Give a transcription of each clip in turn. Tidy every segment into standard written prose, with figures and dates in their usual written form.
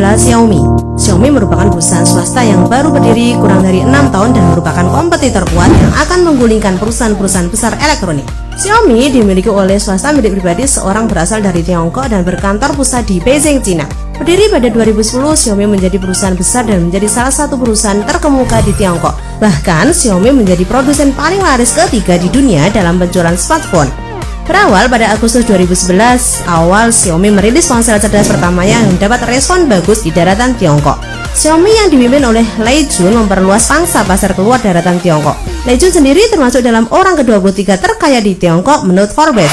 adalah Xiaomi. Xiaomi merupakan perusahaan swasta yang baru berdiri kurang dari 6 tahun dan merupakan kompetitor kuat yang akan menggulingkan perusahaan-perusahaan besar elektronik. Xiaomi dimiliki oleh swasta milik pribadi seorang berasal dari Tiongkok dan berkantor pusat di Beijing, Cina. Berdiri pada 2010, Xiaomi menjadi perusahaan besar dan menjadi salah satu perusahaan terkemuka di Tiongkok. Bahkan, Xiaomi menjadi produsen paling laris ketiga di dunia dalam penjualan smartphone. Berawal pada Agustus 2011, awal Xiaomi merilis ponsel cerdas pertamanya yang mendapat respon bagus di daratan Tiongkok. Xiaomi yang dipimpin oleh Lei Jun memperluas pangsa pasar keluar daratan Tiongkok. Lei Jun sendiri termasuk dalam orang ke-23 terkaya di Tiongkok menurut Forbes.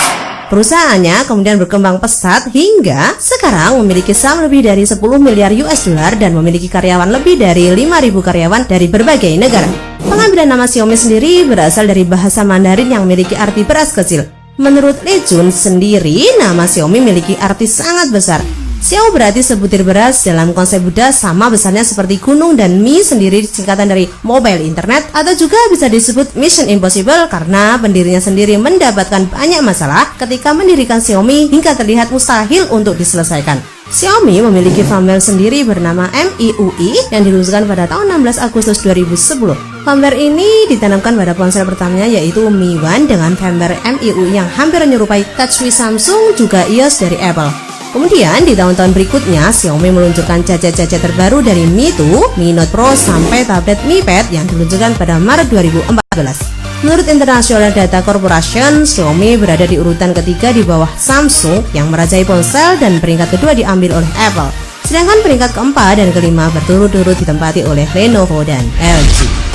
Perusahaannya kemudian berkembang pesat hingga sekarang memiliki saham lebih dari 10 miliar US dollar dan memiliki karyawan lebih dari 5.000 karyawan dari berbagai negara. Pengambilan nama Xiaomi sendiri berasal dari bahasa Mandarin yang memiliki arti beras kecil. Menurut Lei Jun sendiri, nama Xiaomi memiliki arti sangat besar. Xiao berarti sebutir beras dalam konsep Buddha, sama besarnya seperti gunung, dan Mi sendiri singkatan dari Mobile Internet, atau juga bisa disebut Mission Impossible karena pendirinya sendiri mendapatkan banyak masalah ketika mendirikan Xiaomi hingga terlihat mustahil untuk diselesaikan. Xiaomi memiliki firmware sendiri bernama MIUI yang diluncurkan pada tahun 16 Agustus 2010. Firmware ini ditanamkan pada ponsel pertamanya yaitu Mi One dengan firmware MIUI yang hampir menyerupai TouchWiz Samsung, juga iOS dari Apple. Kemudian di tahun-tahun berikutnya, Xiaomi meluncurkan gadget-gadget terbaru dari Mi 2, Mi Note Pro sampai tablet Mi Pad yang diluncurkan pada Maret 2014. Menurut International Data Corporation, Xiaomi berada di urutan ketiga di bawah Samsung yang merajai ponsel, dan peringkat kedua diambil oleh Apple. Sedangkan peringkat keempat dan kelima berturut-turut ditempati oleh Lenovo dan LG.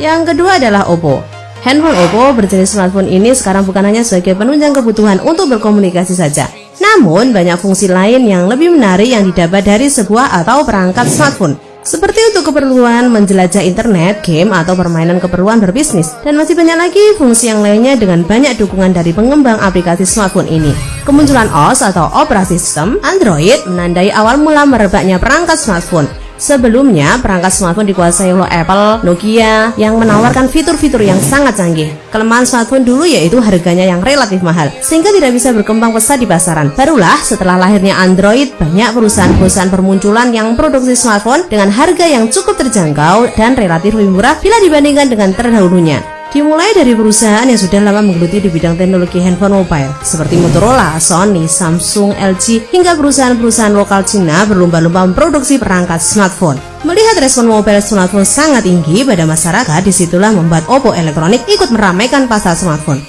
Yang kedua adalah Oppo. Handphone Oppo berjenis smartphone ini sekarang bukan hanya sebagai penunjang kebutuhan untuk berkomunikasi saja, namun banyak fungsi lain yang lebih menarik yang didapat dari sebuah atau perangkat smartphone, seperti untuk keperluan menjelajah internet, game, atau permainan keperluan berbisnis, dan masih banyak lagi fungsi yang lainnya dengan banyak dukungan dari pengembang aplikasi smartphone ini. Kemunculan OS atau Operasi Sistem Android menandai awal mula merebaknya perangkat smartphone. Sebelumnya, perangkat smartphone dikuasai oleh Apple, Nokia, yang menawarkan fitur-fitur yang sangat canggih. Kelemahan smartphone dulu yaitu harganya yang relatif mahal, sehingga tidak bisa berkembang pesat di pasaran. Barulah setelah lahirnya Android, banyak perusahaan-perusahaan bermunculan yang produksi smartphone dengan harga yang cukup terjangkau dan relatif lebih murah bila dibandingkan dengan terdahulunya. Dimulai dari perusahaan yang sudah lama menggeluti di bidang teknologi handphone mobile seperti Motorola, Sony, Samsung, LG, hingga perusahaan-perusahaan lokal Cina berlomba-lomba memproduksi perangkat smartphone. Melihat respon mobile smartphone sangat tinggi pada masyarakat, disitulah membuat Oppo Electronics ikut meramaikan pasar smartphone.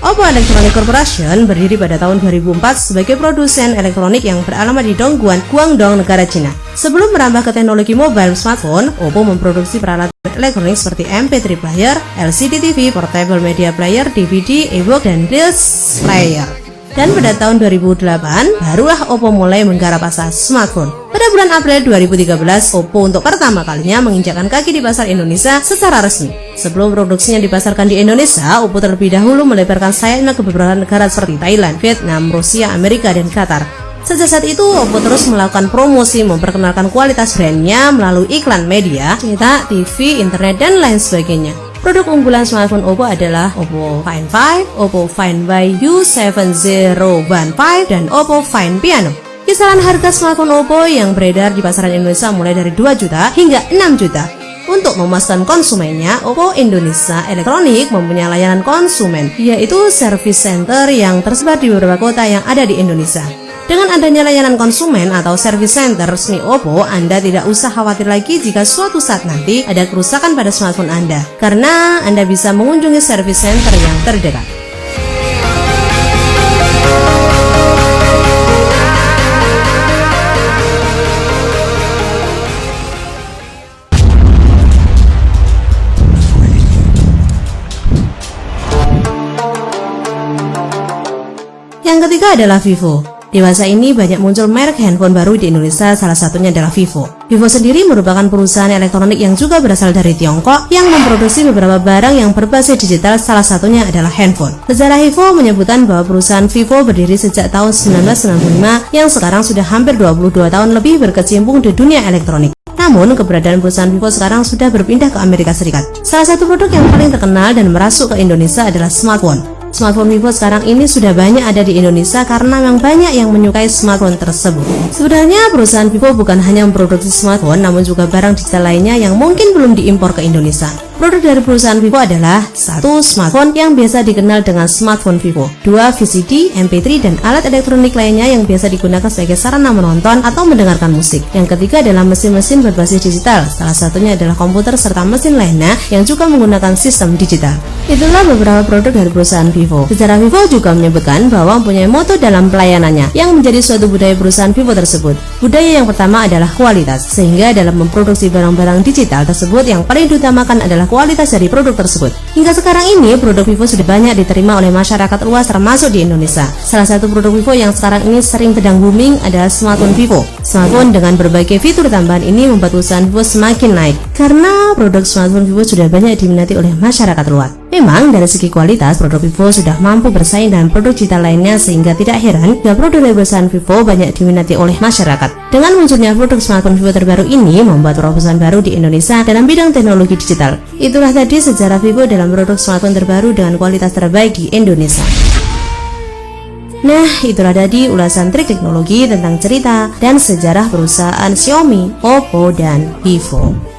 Oppo Electronics Corporation berdiri pada tahun 2004 sebagai produsen elektronik yang beralamat di Dongguan, Guangdong, negara Cina. Sebelum merambah ke teknologi mobile smartphone, Oppo memproduksi peralatan elektronik seperti MP3 player, LCD TV, portable media player, DVD, e-book, dan disc player. Dan pada tahun 2008, barulah Oppo mulai menggarap pasar smartphone. Pada bulan April 2013, Oppo untuk pertama kalinya menginjakkan kaki di pasar Indonesia secara resmi. Sebelum produksinya dipasarkan di Indonesia, Oppo terlebih dahulu melebarkan sayapnya ke beberapa negara seperti Thailand, Vietnam, Rusia, Amerika, dan Qatar. Sejak saat itu, Oppo terus melakukan promosi, memperkenalkan kualitas brandnya melalui iklan media, cetak, TV, internet, dan lain sebagainya. Produk unggulan smartphone Oppo adalah Oppo Find 5, Oppo Find Y-U7015, dan Oppo Find Piano. Kisaran harga smartphone Oppo yang beredar di pasaran Indonesia mulai dari 2 juta hingga 6 juta. Untuk memuaskan konsumennya, Oppo Indonesia Elektronik mempunyai layanan konsumen, yaitu service center yang tersebar di beberapa kota yang ada di Indonesia. Dengan adanya layanan konsumen atau service center resmi Oppo, Anda tidak usah khawatir lagi jika suatu saat nanti ada kerusakan pada smartphone Anda, karena Anda bisa mengunjungi service center yang terdekat. Yang ketiga adalah Vivo. Dewasa ini banyak muncul merek handphone baru di Indonesia, salah satunya adalah Vivo. Vivo sendiri merupakan perusahaan elektronik yang juga berasal dari Tiongkok yang memproduksi beberapa barang yang berbasis digital, salah satunya adalah handphone. Sejarah Vivo menyebutkan bahwa perusahaan Vivo berdiri sejak tahun 1995 yang sekarang sudah hampir 22 tahun lebih berkecimpung di dunia elektronik. Namun, keberadaan perusahaan Vivo sekarang sudah berpindah ke Amerika Serikat. Salah satu produk yang paling terkenal dan merasuk ke Indonesia adalah smartphone. Smartphone Vivo sekarang ini sudah banyak ada di Indonesia karena memang banyak yang menyukai smartphone tersebut. Sebenarnya perusahaan Vivo bukan hanya memproduksi smartphone, namun juga barang digital lainnya yang mungkin belum diimpor ke Indonesia. Produk dari perusahaan Vivo adalah 1. Smartphone yang biasa dikenal dengan smartphone Vivo, 2. VCD, MP3, dan alat elektronik lainnya yang biasa digunakan sebagai sarana menonton atau mendengarkan musik. Yang ketiga adalah mesin-mesin berbasis digital, salah satunya adalah komputer serta mesin lainnya yang juga menggunakan sistem digital. Itulah beberapa produk dari perusahaan Vivo. Sejarah Vivo juga menyebutkan bahwa mempunyai moto dalam pelayanannya yang menjadi suatu budaya perusahaan Vivo tersebut. Budaya yang pertama adalah kualitas, sehingga dalam memproduksi barang-barang digital tersebut yang paling diutamakan adalah kualitas dari produk tersebut. Hingga sekarang ini, produk Vivo sudah banyak diterima oleh masyarakat luas termasuk di Indonesia. Salah satu produk Vivo yang sekarang ini sering sedang booming adalah smartphone Vivo. Smartphone dengan berbagai fitur tambahan ini membuat perusahaan Vivo semakin naik, karena produk smartphone Vivo sudah banyak diminati oleh masyarakat luas. Memang dari segi kualitas, produk Vivo sudah mampu bersaing dengan produk digital lainnya, sehingga tidak heran jika produk dari perusahaan Vivo banyak diminati oleh masyarakat. Dengan munculnya produk smartphone Vivo terbaru ini membuat perusahaan baru di Indonesia dalam bidang teknologi digital. Itulah tadi sejarah Vivo dalam produk smartphone terbaru dengan kualitas terbaik di Indonesia. Nah, itulah tadi ulasan trik teknologi tentang cerita dan sejarah perusahaan Xiaomi, Oppo, dan Vivo.